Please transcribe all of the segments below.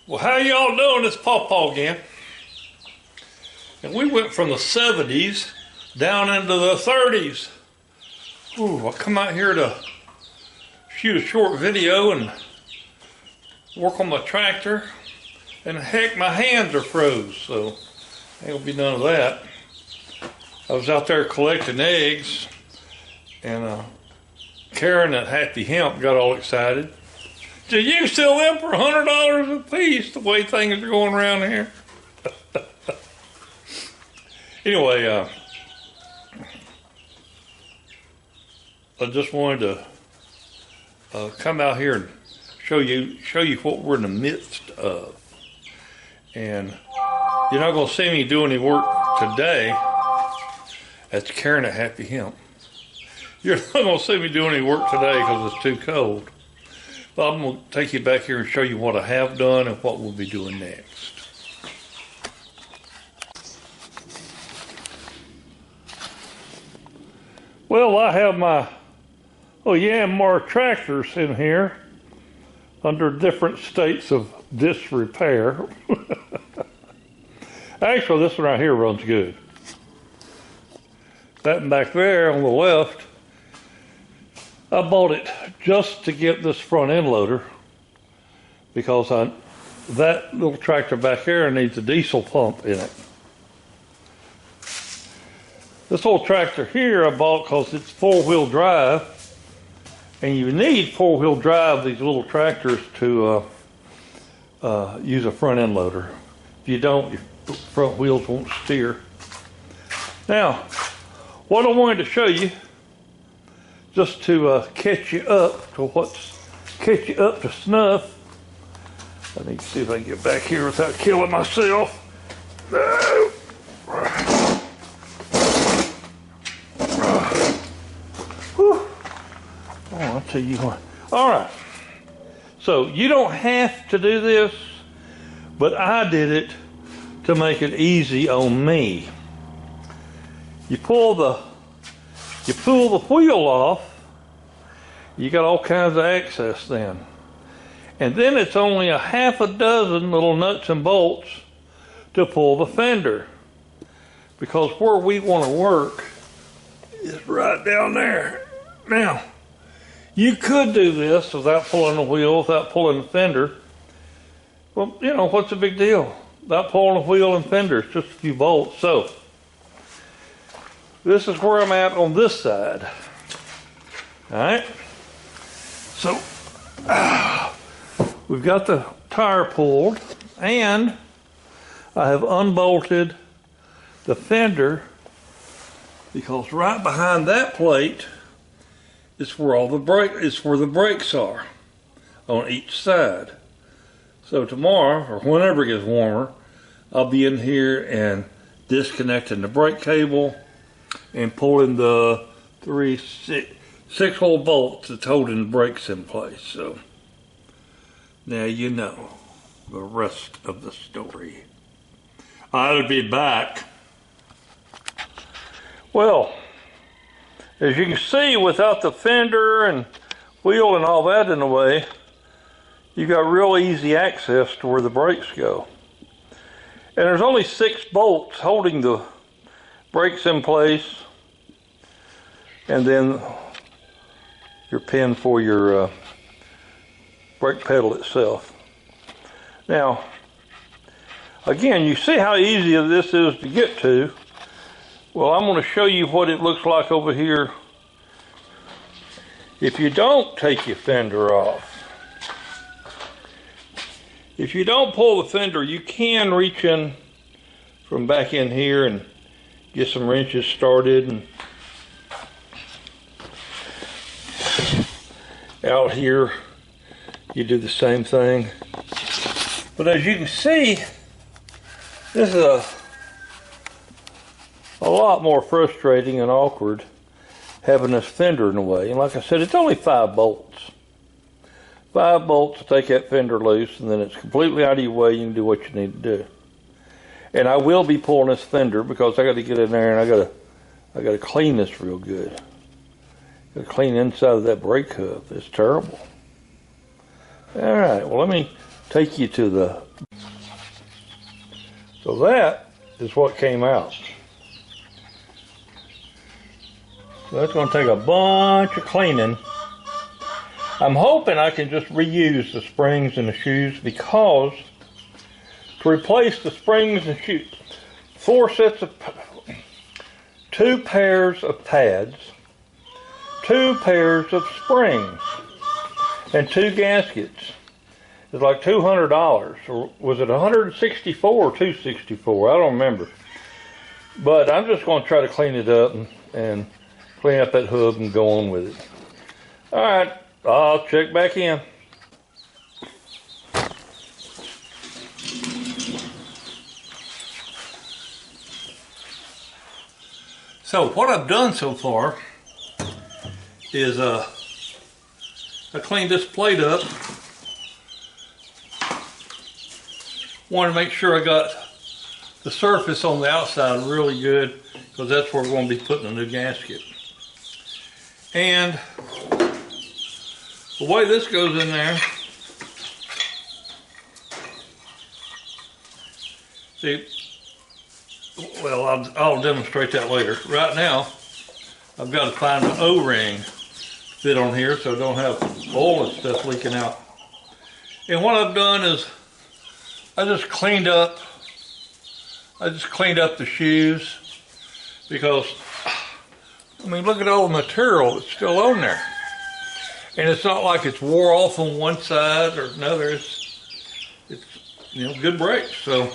Well, how y'all doing? It's Pawpaw again. And we went from the 70s down into the 30s. Ooh, I come out here to shoot a short video and work on my tractor. And heck, my hands are froze, so ain't gonna be none of that. I was out there collecting eggs, and Karen at Happy Hemp got all excited. So you can sell them for $100 a piece, the way things are going around here. Anyway, I just wanted to come out here and show you what we're in the midst of. And you're not going to see me do any work today. That's Karen at Happy Hemp. You're not going to see me do any work today because it's too cold. But I'm going to take you back here and show you what I have done and what we'll be doing next. Well, I have my Yanmar tractors in here under different states of disrepair. Actually, this one right here runs good. That one back there on the left, I bought it just to get this front end loader because that little tractor back there needs a diesel pump in it. This little tractor here I bought because it's four-wheel drive, and you need four-wheel drive these little tractors to use a front end loader. If you don't, your front wheels won't steer. Now, what I wanted to show you, just to catch you up to snuff. I need to see if I can get back here without killing myself. I'll tell you what. All right. So you don't have to do this, but I did it to make it easy on me. You pull the wheel off, you got all kinds of access then. And then it's only a half a dozen little nuts and bolts to pull the fender. Because where we want to work is right down there. Now, you could do this without pulling the wheel, without pulling the fender. Well, you know, what's the big deal? Without pulling the wheel and fender, it's just a few bolts. So, this is where I'm at on this side. All right. So, we've got the tire pulled, and I have unbolted the fender because right behind that plate is where the brakes are on each side. So tomorrow, or whenever it gets warmer, I'll be in here and disconnecting the brake cable and pulling the 6-hole bolts that's holding the brakes in place. So now you know the rest of the story. I'll be back. Well, as you can see, without the fender and wheel and all that in the way, you got real easy access to where the brakes go. And there's only 6 bolts holding the brakes in place, and then your pin for your brake pedal itself. Now, again, you see how easy this is to get to. Well, I'm going to show you what it looks like over here if you don't take your fender off. If you don't pull the fender, you can reach in from back in here and get some wrenches started. And out here, you do the same thing. But as you can see, this is a lot more frustrating and awkward having this fender in the way. And like I said, it's only 5 bolts. 5 bolts to take that fender loose, and then it's completely out of your way. You can do what you need to do. And I will be pulling this fender because I got to get in there and I got to clean this real good. Got to clean the inside of that brake hub. It's terrible. All right. Well, let me take you to the... So that is what came out. So that's going to take a bunch of cleaning. I'm hoping I can just reuse the springs and the shoes, because to replace the springs and shoes, 2 pairs of pads, 2 pairs of springs, and 2 gaskets is like $200. Or was it $164 or $264? I don't remember. But I'm just going to try to clean it up and clean up that hub and go on with it. All right, I'll check back in. So what I've done so far is I cleaned this plate up. Wanted to make sure I got the surface on the outside really good, because that's where we're going to be putting a new gasket. And the way this goes in there, see, well, I'll demonstrate that later. Right now, I've got to find an O-ring fit on here so I don't have oil and stuff leaking out. And what I've done is I just cleaned up the shoes, because, I mean, look at all the material that's still on there. And it's not like it's wore off on one side or another. It's you know, good brakes. So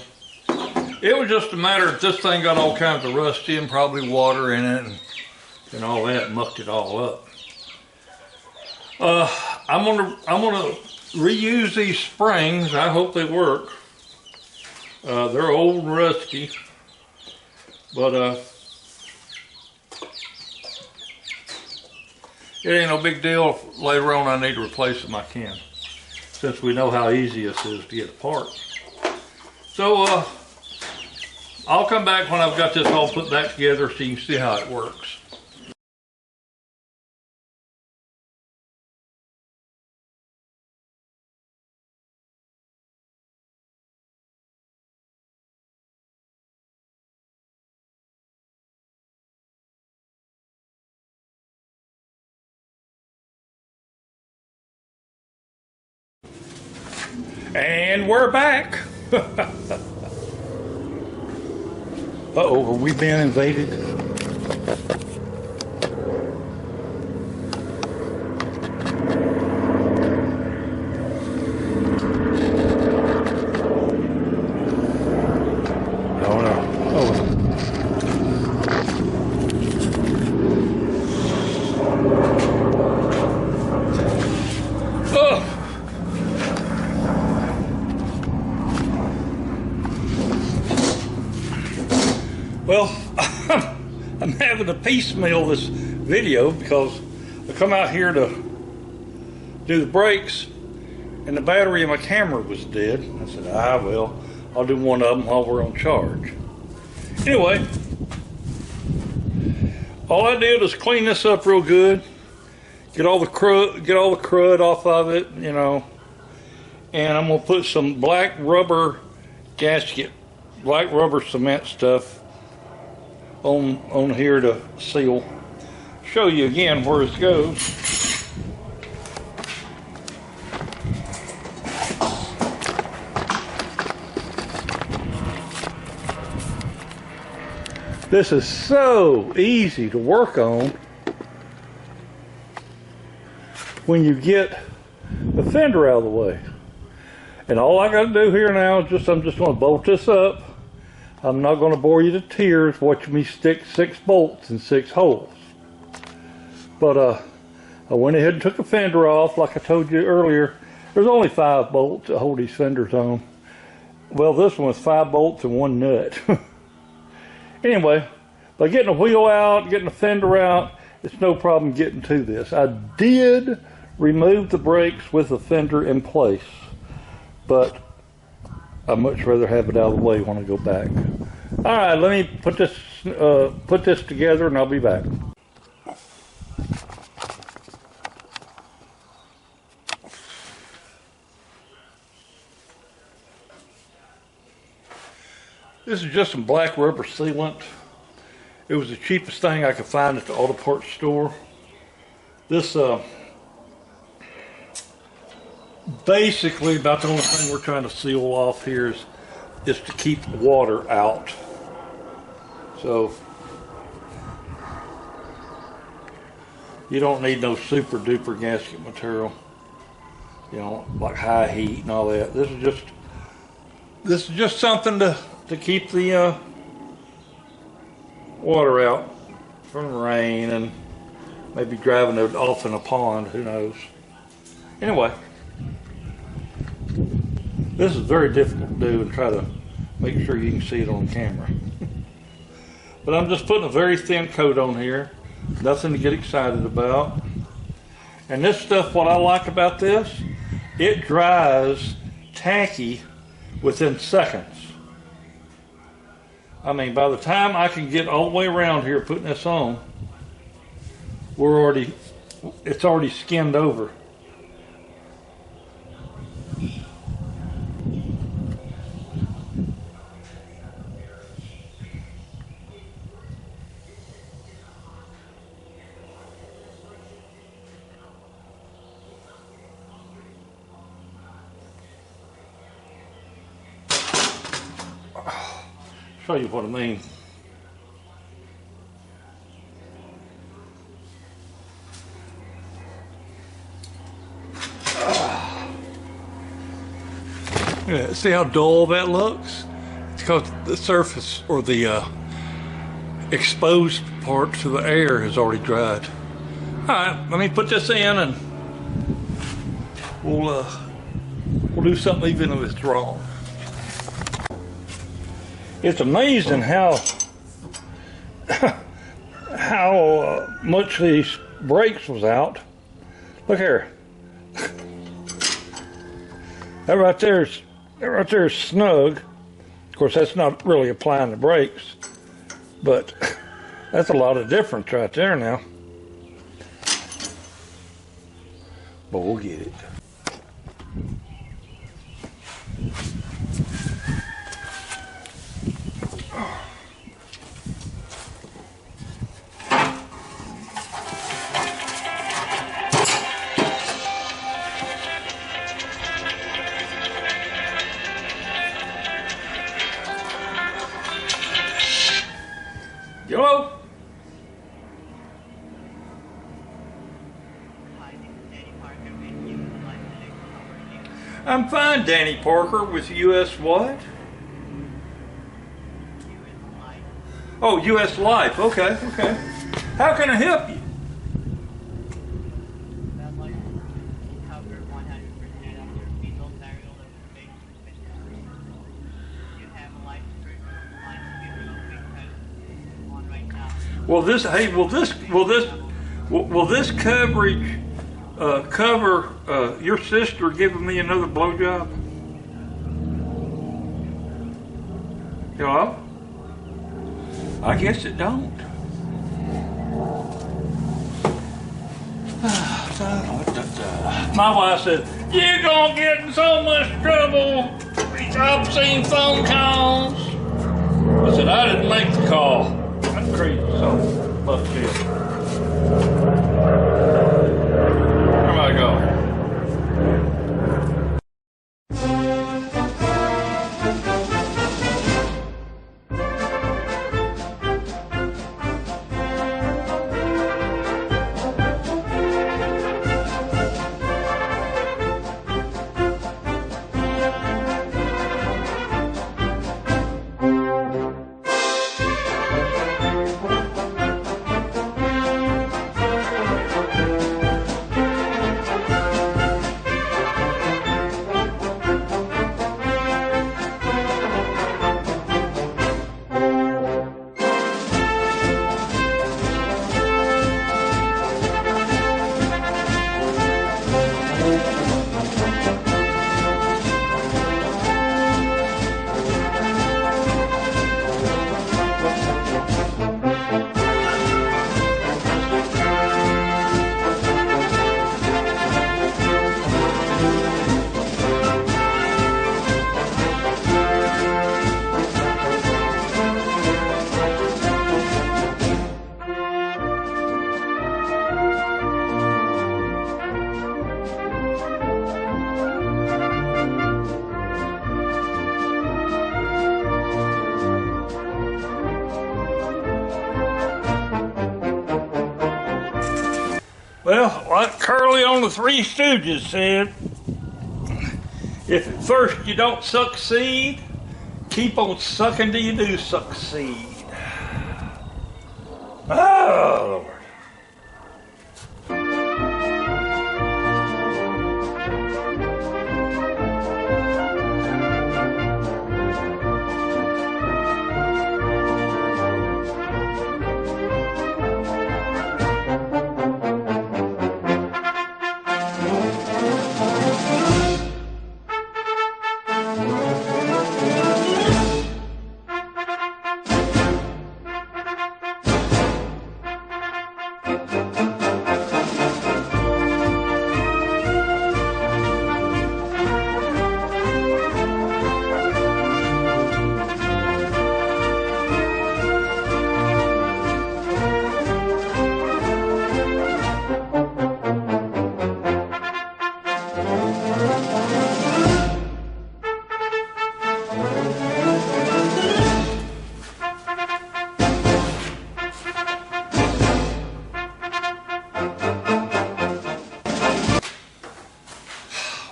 it was just a matter of this thing got all kinds of rust in, probably water in it and all that, mucked it all up. I'm gonna reuse these springs. I hope they work. They're old and rusty, but it ain't no big deal. If later on I need to replace them, I can, since we know how easy this is to get apart. So I'll come back when I've got this all put back together so you can see how it works. And we're back. Uh-oh, are we being invaded? Oh no. Oh. Oh. Well, I'm having to piecemeal this video because I come out here to do the brakes and the battery in my camera was dead. I said, well, I'll do one of them while we're on charge. Anyway, all I did was clean this up real good, get all the crud off of it, you know, and I'm gonna put some black rubber gasket, black rubber cement stuff on here to seal. Show you again where it goes. This is so easy to work on when you get the fender out of the way. And all I got to do here now is I'm just going to bolt this up. I'm not going to bore you to tears watching me stick 6 bolts in 6 holes. But I went ahead and took the fender off. Like I told you earlier, there's only 5 bolts that hold these fenders on. Well, this one was 5 bolts and 1 nut. Anyway, by getting the wheel out, getting the fender out, it's no problem getting to this. I did remove the brakes with the fender in place, but I'd much rather have it out of the way when I go back. All right, let me put this together and I'll be back. This is just some black rubber sealant. It was the cheapest thing I could find at the auto parts store. This basically about the only thing we're trying to seal off here is to keep water out. So you don't need no super duper gasket material, you know, like high heat and all that. This is just something to keep the water out from rain and maybe driving it off in a pond, who knows. Anyway, this is very difficult to do and try to make sure you can see it on camera. But I'm just putting a very thin coat on here, nothing to get excited about. And this stuff, what I like about this, it dries tacky within seconds. I mean, by the time I can get all the way around here putting this on, it's already skinned over. Show you what I mean. Yeah, see how dull that looks? It's because the surface or the exposed part to the air has already dried. All right, let me put this in and we'll do something even if it's wrong. It's amazing how much these brakes was out. Look here. That right there is snug. Of course, that's not really applying the brakes, but that's a lot of difference right there now. But we'll get it. Hello? I'm fine, Danny Parker with US what? Oh, US Life. Okay, okay. How can I help you? Will this coverage cover your sister giving me another blowjob? Hello? I guess it don't. My wife said, "You're gonna get in so much trouble. I've seen phone calls." I said, "I didn't make the call." That's crazy, so fuck this. Where am I going? Well, like Curly on the Three Stooges said, if at first you don't succeed, keep on sucking till you do succeed. Oh, Lord.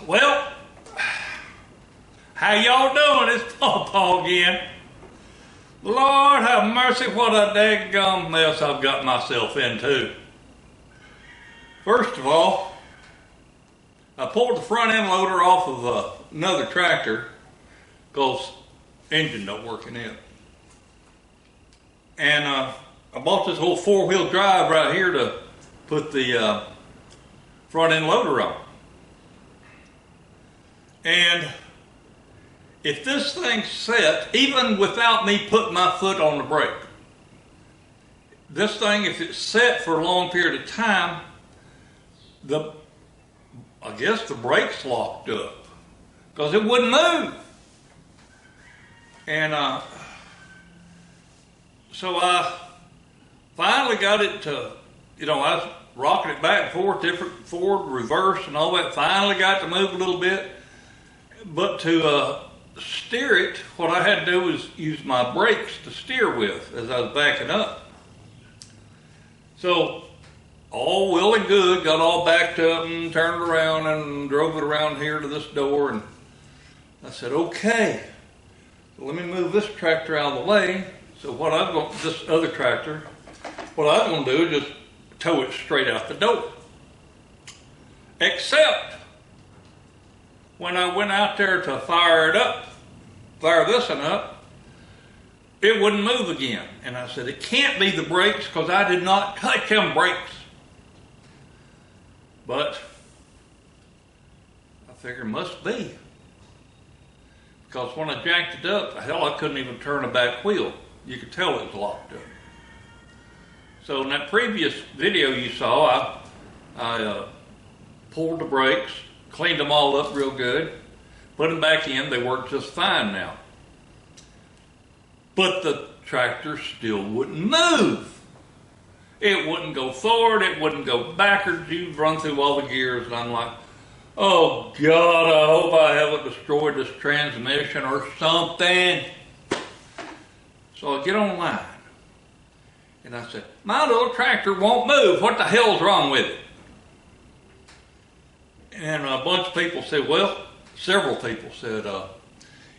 Well, how y'all doing? It's Pawpaw again. Lord have mercy, what a daggum mess I've got myself into. First of all, I pulled the front end loader off of another tractor because engine don't work in it. And I bought this little four-wheel drive right here to put the front end loader on. And if this thing's set, even without me putting my foot on the brake, this thing, if it's set for a long period of time, I guess the brake's locked up because it wouldn't move. And so I finally got it to, I was rocking it back and forth, different forward, reverse, and all that. Finally got to move a little bit. But to steer it, what I had to do was use my brakes to steer with as I was backing up. So, all well and good, got all backed up and turned around and drove it around here to this door. And I said, okay, so let me move this tractor out of the way. So this other tractor, what I was going to do is just tow it straight out the door. Except, when I went out there to fire this one up, it wouldn't move again. And I said, it can't be the brakes because I did not touch them brakes. But I figured it must be. Because when I jacked it up, hell, I couldn't even turn a back wheel. You could tell it was locked up. So in that previous video you saw, I pulled the brakes, cleaned them all up real good, put them back in. They work just fine now. But the tractor still wouldn't move. It wouldn't go forward, it wouldn't go backwards. You'd run through all the gears, and I'm like, oh God, I hope I haven't destroyed this transmission or something. So I get online, and I said, my little tractor won't move. What the hell's wrong with it? And a bunch of people said, well, several people said,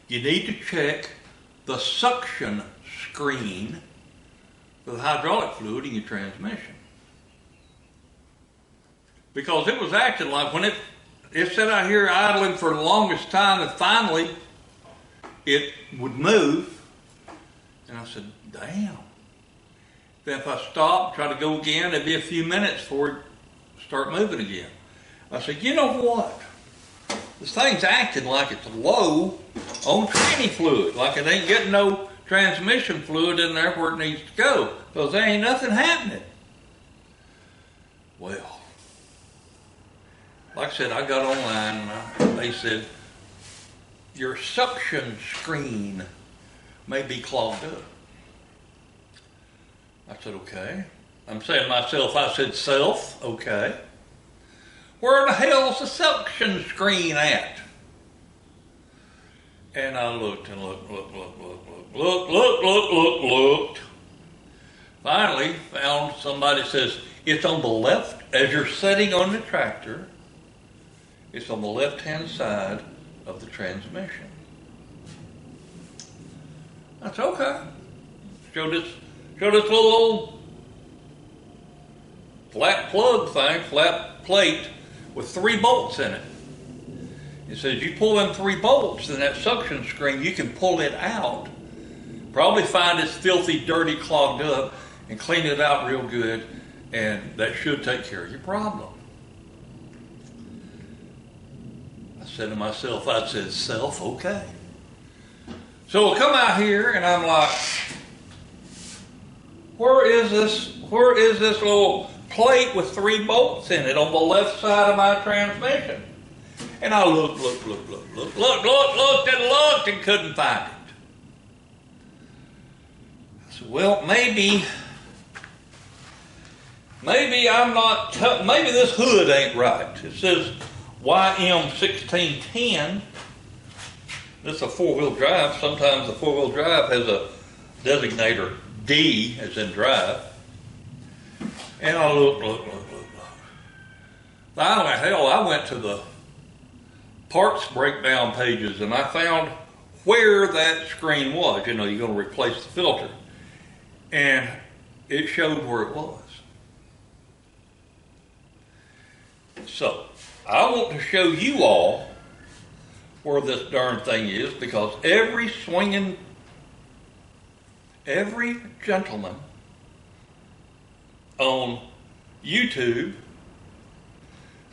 you need to check the suction screen for the hydraulic fluid in your transmission. Because it was acting like when it sat out here idling for the longest time, and finally it would move. And I said, damn. Then if I stopped, try to go again, it'd be a few minutes before it start moving again. I said, you know what? This thing's acting like it's low on tranny fluid, like it ain't getting no transmission fluid in there where it needs to go, because there ain't nothing happening. Well, like I said, I got online and they said, your suction screen may be clogged up. I said, okay. I'm saying to myself, I said, self, okay. Where the hell's the suction screen at? And I looked and looked. Finally found somebody says it's on the left, as you're sitting on the tractor, it's on the left-hand side of the transmission. That's okay. Show this little old flat plug thing, flat plate with 3 bolts in it. It says you pull them 3 bolts, then that suction screen, you can pull it out. Probably find it's filthy, dirty, clogged up, and clean it out real good, and that should take care of your problem. I said to myself, I said, self, okay. So I come out here and I'm like, where is this little plate with 3 bolts in it on the left side of my transmission? And I looked and couldn't find it. I said, well, maybe I'm not, maybe this hood ain't right. It says YM1610. This is a 4-wheel drive. Sometimes the 4-wheel drive has a designator D, as in drive. And I looked. Finally, hell, I went to the parts breakdown pages and I found where that screen was. You know, you're going to replace the filter. And it showed where it was. So, I want to show you all where this darn thing is, because every gentleman on YouTube,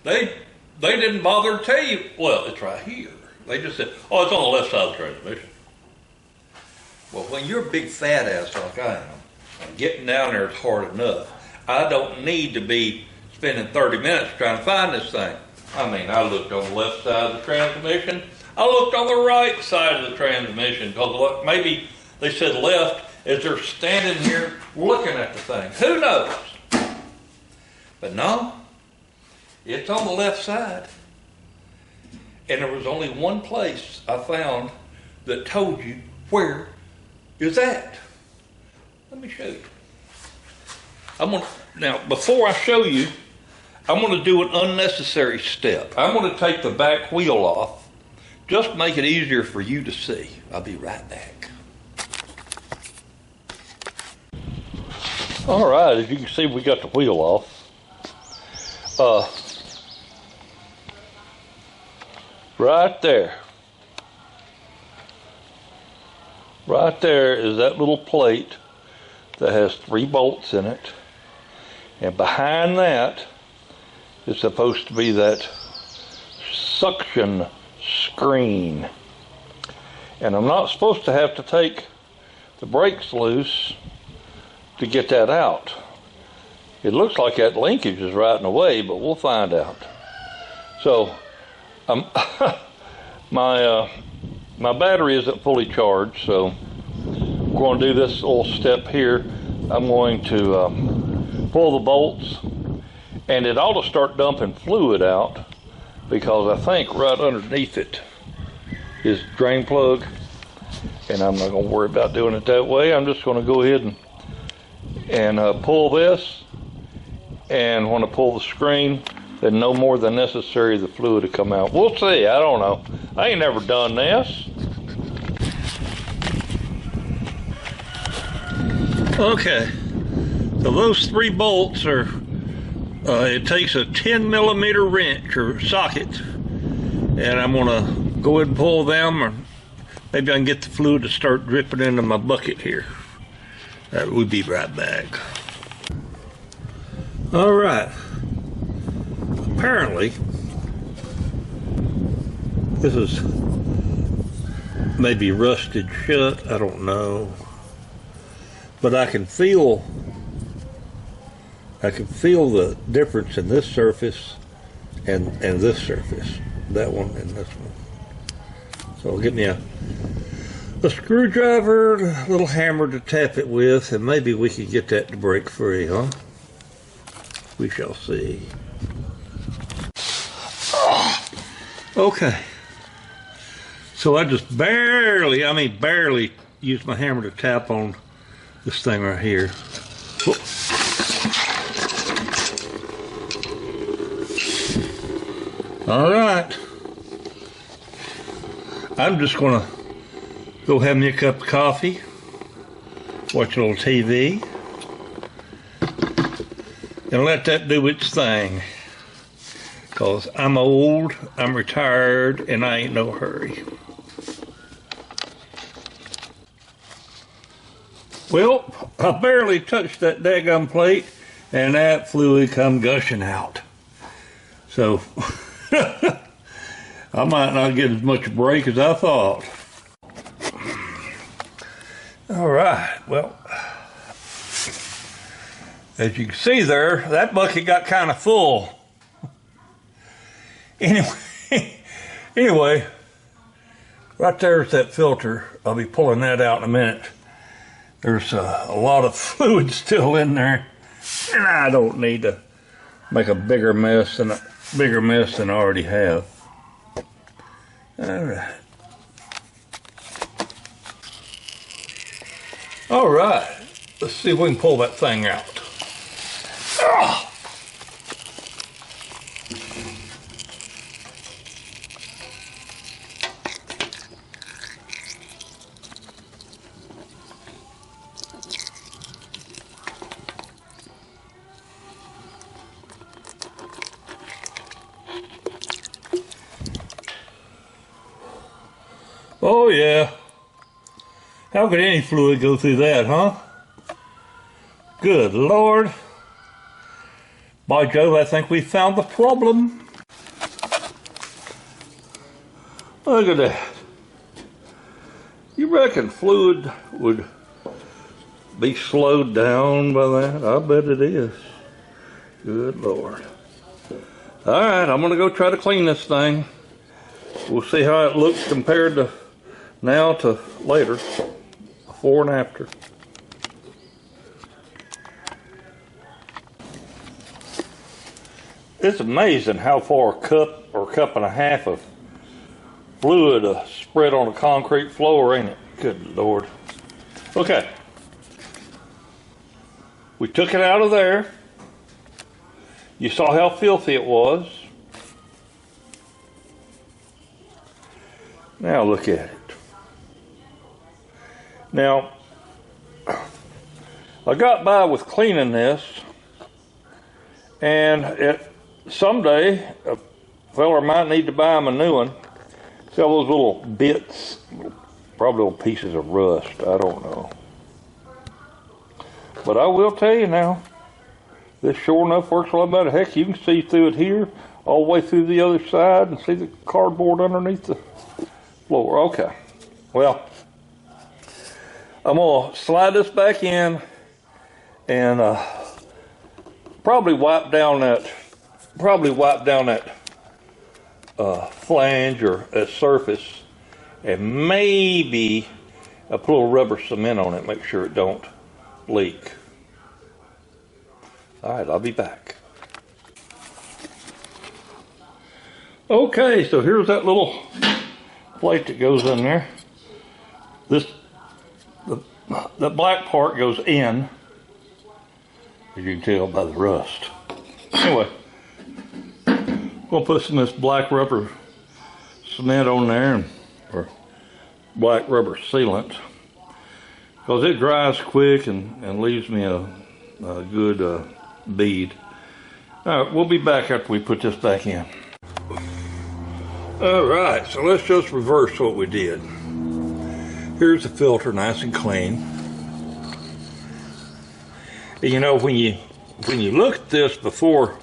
they didn't bother to tell you, well, it's right here. They just said, oh, it's on the left side of the transmission. Well, when you're a big fat ass like I am, and getting down there is hard enough, I don't need to be spending 30 minutes trying to find this thing. I mean, I looked on the left side of the transmission. I looked on the right side of the transmission, because maybe they said left as they're standing here looking at the thing. Who knows? But no, it's on the left side. And there was only one place I found that told you where is that. Let me show you. Now, before I show you, I'm going to do an unnecessary step. I'm going to take the back wheel off. Just make it easier for you to see. I'll be right back. All right, as you can see, we got the wheel off. Right there. Right there is that little plate that has 3 bolts in it. And behind that is supposed to be that suction screen. And I'm not supposed to have to take the brakes loose to get that out. It looks like that linkage is right in the way, but we'll find out. So my battery isn't fully charged, so we're going to do this little step here. I'm going to pull the bolts, and it ought to start dumping fluid out, because I think right underneath it is the drain plug, and I'm not going to worry about doing it that way. I'm just going to go ahead and pull this, and when I pull the screen, then no more than necessary the fluid to come out. We'll see. I don't know. I ain't never done this. Okay, so those 3 bolts are, it takes a 10mm wrench or socket, and I'm going to go ahead and pull them, or maybe I can get the fluid to start dripping into my bucket here. We'll be right back. All right. Apparently, this is maybe rusted shut, I don't know. But I can feel the difference in this surface and this surface. That one and this one. So I'll get me a screwdriver, a little hammer to tap it with, and maybe we could get that to break free, huh? We shall see. Okay. So I just barely used my hammer to tap on this thing right here. All right. I'm just going to go have me a cup of coffee, watch a little TV, and let that do its thing. Because I'm old, I'm retired, and I ain't no hurry. Well, I barely touched that daggum plate, and that fluid come gushing out. So, I might not get as much break as I thought. All right, well, as you can see there, that bucket got kind of full. Anyway, right there's that filter. I'll be pulling that out in a minute. There's a lot of fluid still in there, and I don't need to make a bigger mess than I already have. All right. Let's see if we can pull that thing out. Ah! Oh yeah. How could any fluid go through that, huh? Good Lord. By Jove, I think we found the problem. Look at that. You reckon fluid would be slowed down by that? I bet it is. Good Lord. All right, I'm gonna go try to clean this thing. We'll see how it looks compared to now to later, before and after. It's amazing how far a cup or cup and a half of fluid spread on a concrete floor, ain't it? Good Lord. Okay. We took it out of there. You saw how filthy it was. Now look at it. Now, I got by with cleaning this, and someday a feller might need to buy him a new one. See all those little bits, probably little pieces of rust, I don't know. But I will tell you now, this sure enough works a lot better. Heck, you can see through it here, all the way through the other side, and see the cardboard underneath the floor. Okay, well, I'm gonna slide this back in and probably wipe down that flange or that surface, and maybe I put a little rubber cement on it, make sure it don't leak. All right, I'll be back. Okay, so here's that little plate that goes in there. The black part goes in, as you can tell by the rust. Anyway, we'll put some of this black rubber cement on there, or black rubber sealant, because it dries quick and leaves me a good bead. All right, we'll be back after we put this back in. All right, so let's just reverse what we did. Here's the filter, nice and clean. And you know, when you look at this before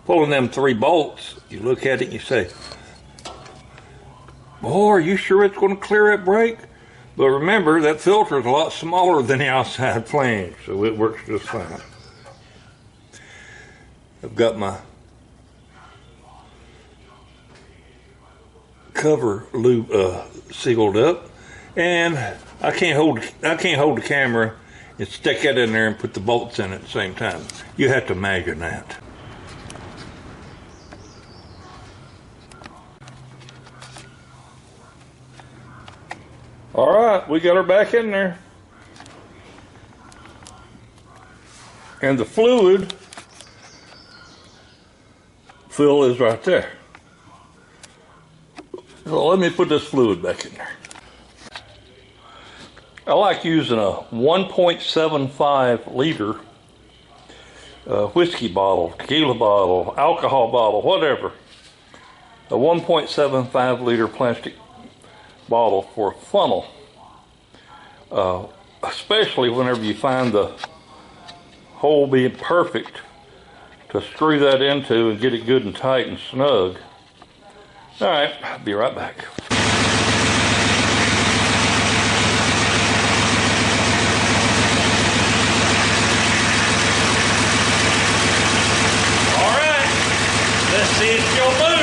pulling them 3 bolts, you look at it and you say, "Boy, are you sure it's going to clear that brake?" But remember, that filter is a lot smaller than the outside flange, so it works just fine. I've got my cover loop sealed up, and I can't hold the camera and stick it in there and put the bolts in at the same time. You have to imagine that. All right, we got her back in there. And the fluid fill is right there. So let me put this fluid back in there. I like using a 1.75 liter whiskey bottle, tequila bottle, alcohol bottle, whatever. A 1.75 liter plastic bottle for a funnel. Especially whenever you find the hole being perfect to screw that into and get it good and tight and snug. All right, I'll be right back. All right, let's see if you'll move.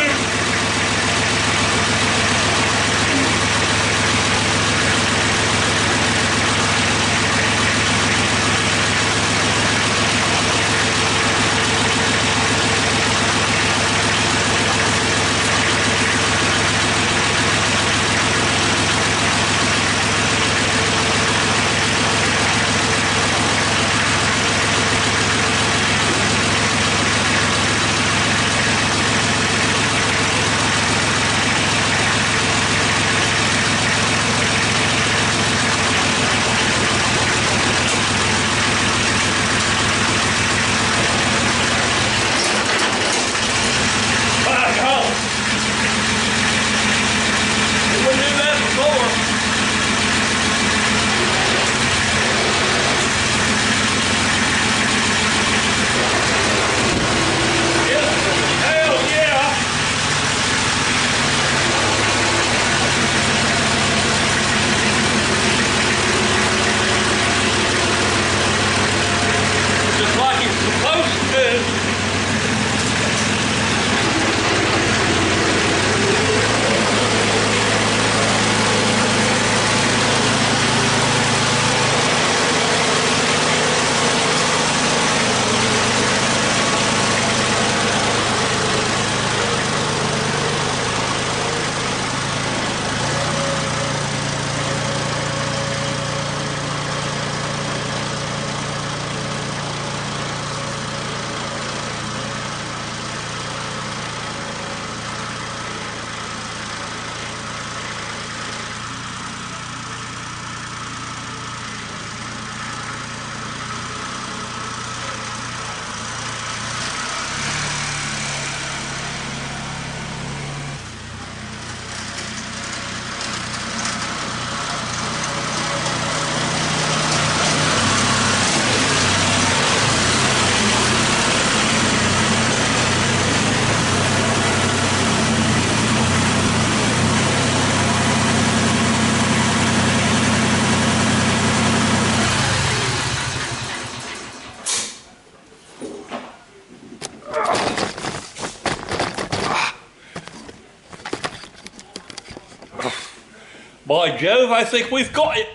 By Jove, I think we've got it.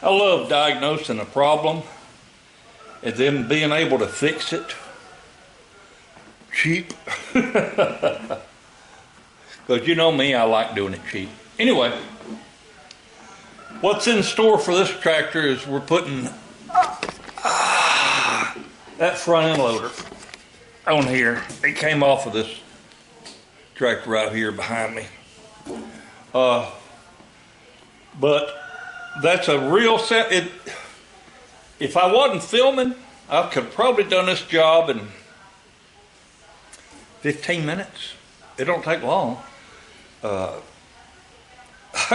I love diagnosing a problem and then being able to fix it cheap. Because you know me, I like doing it cheap. Anyway, what's in store for this tractor is we're putting that front end loader on here. It came off of this tractor right here behind me. But that's a real set. If I wasn't filming, I could have probably done this job in 15 minutes. It don't take long. I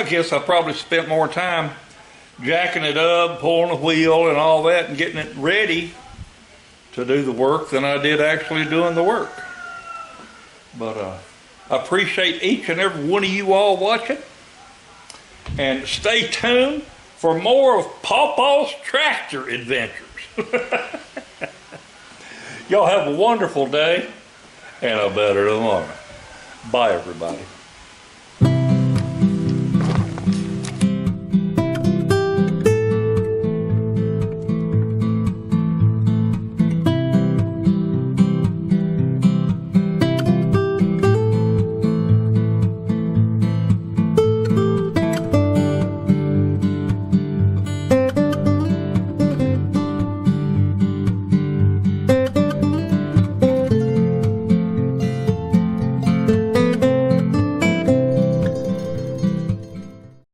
guess I probably spent more time jacking it up, pulling the wheel and all that and getting it ready to do the work than I did actually doing the work. But I appreciate each and every one of you all watching. And stay tuned for more of Pawpaw's tractor adventures. Y'all have a wonderful day and a better tomorrow. Bye, everybody.